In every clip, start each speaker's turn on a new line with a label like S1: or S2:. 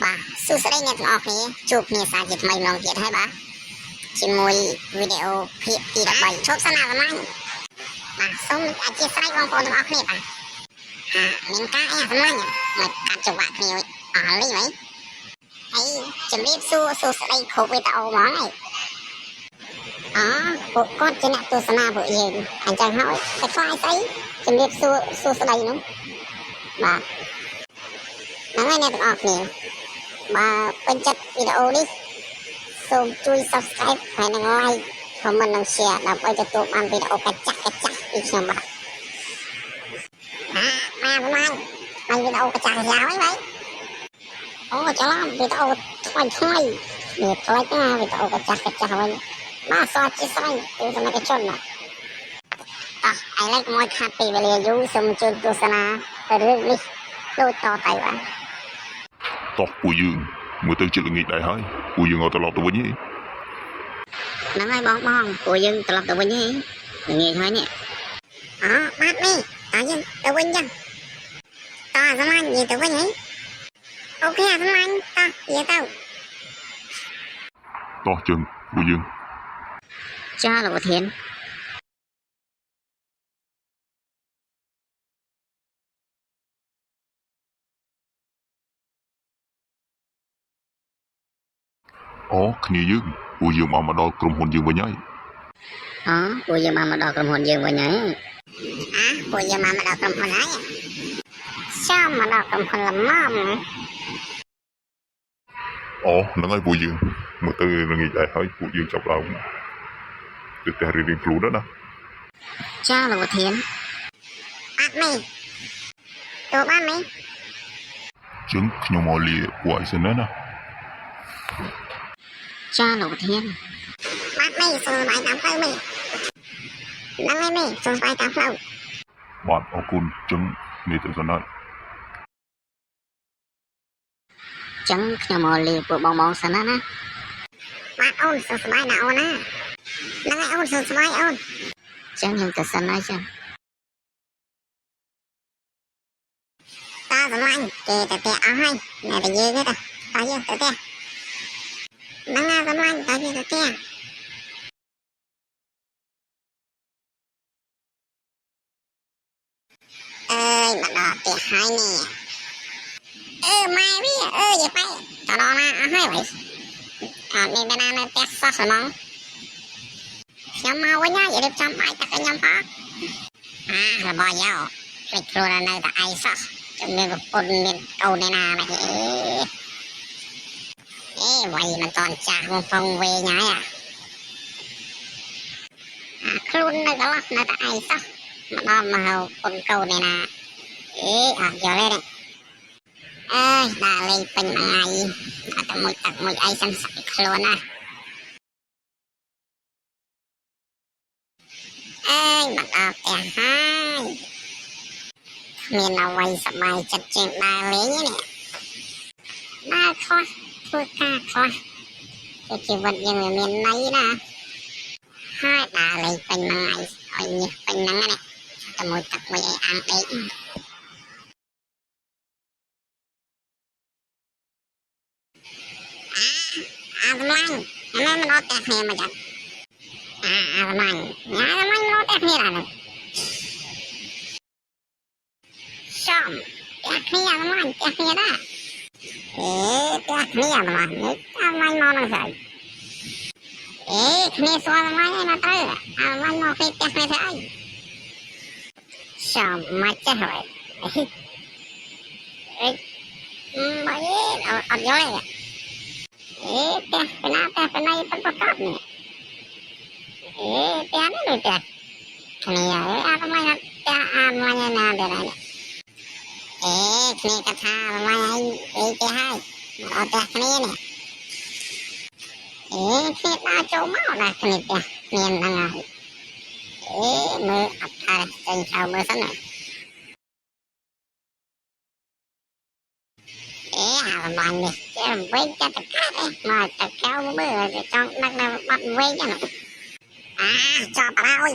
S1: បាទសួស្តីអ្នកទាំងអស់គ្នាជួបគ្នាសាជាថ្មីម្ដងទៀតហើយបាទជាមួយវីដេអូភាគទី13ឈប់សិនណាសម្លាញ់បាទសូមអធិស្ឋានបងប្អូនទាំងអស់គ្នាបាទមានការអីសម្លាញ់មកកាត់ចង្វាក់គ្នាអស់លីហីហើយជំរាបសួស្តីគ្រប់វីដេអូហ្មងហីពួកគាត់ជាអ្នកទស្សនាពួកយើងអញ្ចឹងហើយតែខ្លាចស្អីជំរាបសួស្តីនោះបាទហ្នឹងហើយអ្នកទាំងអស់គ្នាបើពេញចិត្តវីដេអូនេះសូមជួយ Subscribe ហើយនិង Like Comment និង Share ដើម្បីទទួលបានវីដេអូកាចាស់ពីខ្ញុំបាទមកវីដេអូកាចាស់យ៉ាវហើយបាទអូច្រឡំវីដេអូថ្មីនេះផ្លេចណាវីដេអូកាចាស់វិញបាទសួស្តីស្រីទស្សនិកជនណាឥឡូវមកខាត់ពីវេលាយូរសូមជួយទស្សនារឿងនេះដូចតទៅបាទ
S2: តោះពួកយើងមើលទៅជិតល្ងាចដែរហើយពួកយើងឲ្យត្រឡប់ទៅវិញទេ
S1: ហ្នឹងហើយបងពួកយើងត្រឡប់ទៅវិញទេល្ងាចហើយនេះបាទនេះតើយើងទៅវិញចឹងតើសម្លាញ់យើងទៅវិញហីអូខេសម្លាញ់តើយើងទៅ
S2: តោះជើងពួកយើង
S1: ចាលោកប្រធាន
S2: គ្នាយើងពួកយើងមកដល់ក្រុមហ៊ុនយើងវិញហើយ
S1: ពួកយើងមកដល់ក្រុមហ៊ុនយើងវិញហើយពួកយើងមកដល់ក្រុមហ៊ុនហើយចាំមកដល់ក្រុមហ៊ុនល្មម
S2: ហ្នឹងហើយពួកយើងមើលទៅល្ងាចដែរហើយពួកយើងចាប់ឡើងទៅតែរៀងខ្លួនណា
S1: ចាលោកប្រធានអត់មីទៅបានមី
S2: ជើងខ្ញុំមកលាពួកឯងសិនណា
S1: ចាលោកប្រធានបាទមីសូមបាយតាមផ្លូវមីហ្នឹងហើយមីសូមបាយតាមផ្លូវ
S2: បាទអរគុណជើងនេះទៅសិនណា
S1: ចឹងខ្ញុំមកលាពួកបងសិនណាបាទអូនសូមបាយណាអូនណាហ្នឹងហើយអូនសូមបាយអូនចឹងខ្ញុំទៅសិនហើយចឹងតើសម្លាញ់គេទៅផ្ទះអស់ហើយតែយើងទេតើយើងទៅផ្ទះហ្នឹងណាសម្លាញ់តើយើងទៅផ្ទះមកដល់ផ្ទះហើយនេះម៉ែវាយាយប៉ៃតដល់ណាអស់ហើយវិញអត់មានណានៅផ្ទះសោះហ្មងខ្ញុំមកវិញហើយរៀបចំបាយទឹកឲ្យខ្ញុំផងរបស់យោពេចខ្លួននៅតែឯងសោះជំនឿប្រពន្ធមានកូនឯណាមកវាយមិនតន់ចាស់មកពងវែងហើយខ្លួននៅកន្លោះនៅតែឯងសោះមកដល់មកហៅកូនកូនឯណាអត់យល់ទេដាក់លេងពេញមួយថ្ងៃអត់ទៅមួយទឹកមួយអីសិនសាក់ខ្លួនណាមកដល់ផ្ទះហើយមានអ្វីសប្បាយចិត្តជាងដើរលេងនេះដើរខ្លះធ្វើការខ្លះជីវិតយើងមានន័យណាហើយដើរលេងពេញមួយថ្ងៃឲ្យនេះពេញហ្នឹងណាទៅមួយទឹកមួយអីអាំងដេកសម្លាញ់ណាមិនអត់តែគ្នាមកចាសម្លាញ់មកអត់តែគ្នាណាសំតែគ្នាសម្លាញ់តែគ្នាណាតែគ្នាសម្លាញ់នេះសម្លាញ់មកនឹងស្អីគ្នាស្គាល់សម្លាញ់ឯណាទៅសម្លាញ់មកគេតែគ្នាទៅអីសំមកចេះហើយមកអត់យល់ទេផ្ទះពីណាផ្ទះពីណីប៉ុនប្រកបនេះផ្ទះនេះដូចតែគ្នាសម្លាញ់ផ្ទះសម្លាញ់ណាដែរគ្នាកថាសម្លាញ់ឲ្យផ្ទះហើយអត់ផ្ទះគ្នានេះគ្នាដើរចូលមកដែរគ្នាផ្ទះមានហ្នឹងហើយមើលអត់ថាចេញទៅមើលសិនណាសម្លាញ់នេះចាំវិញចាត់តកាត់មកតកៅមើលចង់ដឹកនៅបាត់វិញហ្នឹងចាប់ហើយ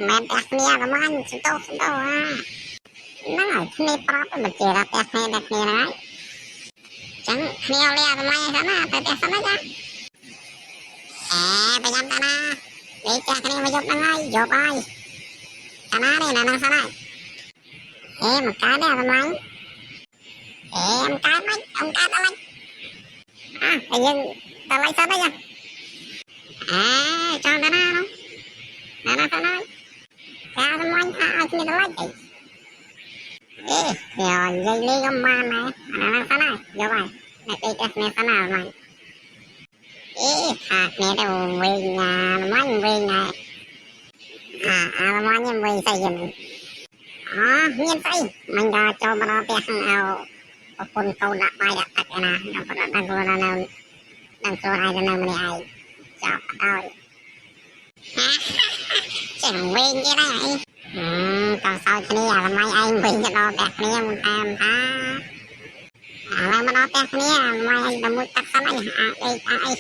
S1: មិនតែគ្នាសម្លាញ់សន្តោហ្នឹងហើយគ្នាប្រាប់មិនជាថាផ្ទះគ្នាតែគ្នាហើយ chẳng neo le tụi mày sana tụi tẹt sana cha bây giờ ta na để cha cái này mà giúp đang ai giúp ai ta na đây là năng sana một cái đây tụi mày một cái mấy ông cái ta lấy bây giờ ta lấy sao bây giờ cho ta na đâu ta na sana cha tụi mày ai kia ta lấy rồi dây ly gom ma này năng sana giúp ai này đây cha này sana mày hạt này đâu về nhà mấy về nhà mấy em về xây dựng nhiên xây mình đã cho bà nó bé hàng ao con câu đã bay đã tắt cái nào nó có đang rồi là nào đang rồi ai là nào mình ai chọc rồi chẳng về như này còn sau khi này là mấy anh về cho nó bé này một em ta là mà nó bé này mấy anh đã muốn tắt cái này đây ai